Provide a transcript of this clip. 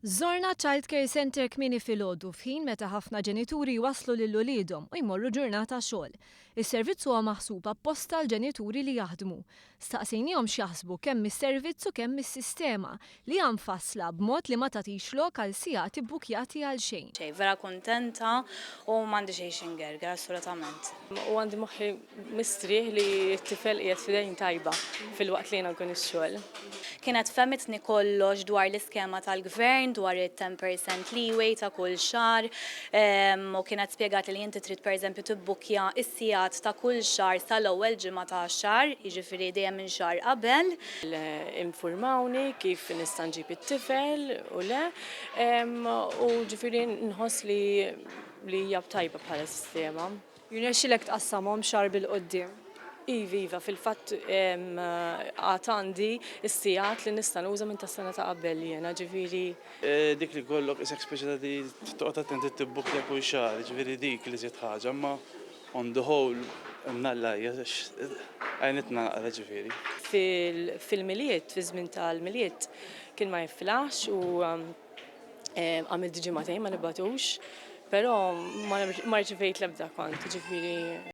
Żorna Childcare Center kmieni filgħodu f'ħin meta ħafna ġenituri waslu lil uliedhom u jmorru ġurnata xogħol. Is-servizz huwa maħsub apposta l-ġenituri li jaħdmu. Staqsejniehom x'jaħsbu kemm is-servizz u kemm is-sistema li hija mfassla b'mod li ma tagħtix lok għal sigħat ibbukjati għal xejn. Vera kuntenta u m'għandi xejn xingerger assolutament. U għandi moħħi mistrieħ li t-tifel qiegħed f'idejn tajba fil-waqt li jiena nkun ix-xogħol. Kienet femitni kollox dwar l-iskema tal-gvern, dwar il-10% leeway ta' kull xar, u kienet spjegat li inti trid pereżempju tibbukja is-sigħat ta' kull xar sal-ewwel ġimgħa ta' xar, jiġifieri dejjem minn xahar qabel. Informawni kif nista' nġib it-tifel u le, u ġifieri nħoss li hija tajba bħala sistema. Jirnexxilek tqassamhom xahar bil-qudiem. Iva, fil-fatt għad għandi s-sigħat li nista' nuża minn tas-sena ta' qabel jiena, ġifieri. Dik li jkollok isek speċi li toqgħod attent tibbukja kull xahar, ġifieri dik li żied ħaġa, imma on the whole imnalla għajnitna naqra ġifieri. Fil-miliet, fi żmien tal-miliet kien ma jiflax u għamilt ġimagħtejn ma nibgħatux, però ma rċevejt l-ebda kont, ġifieri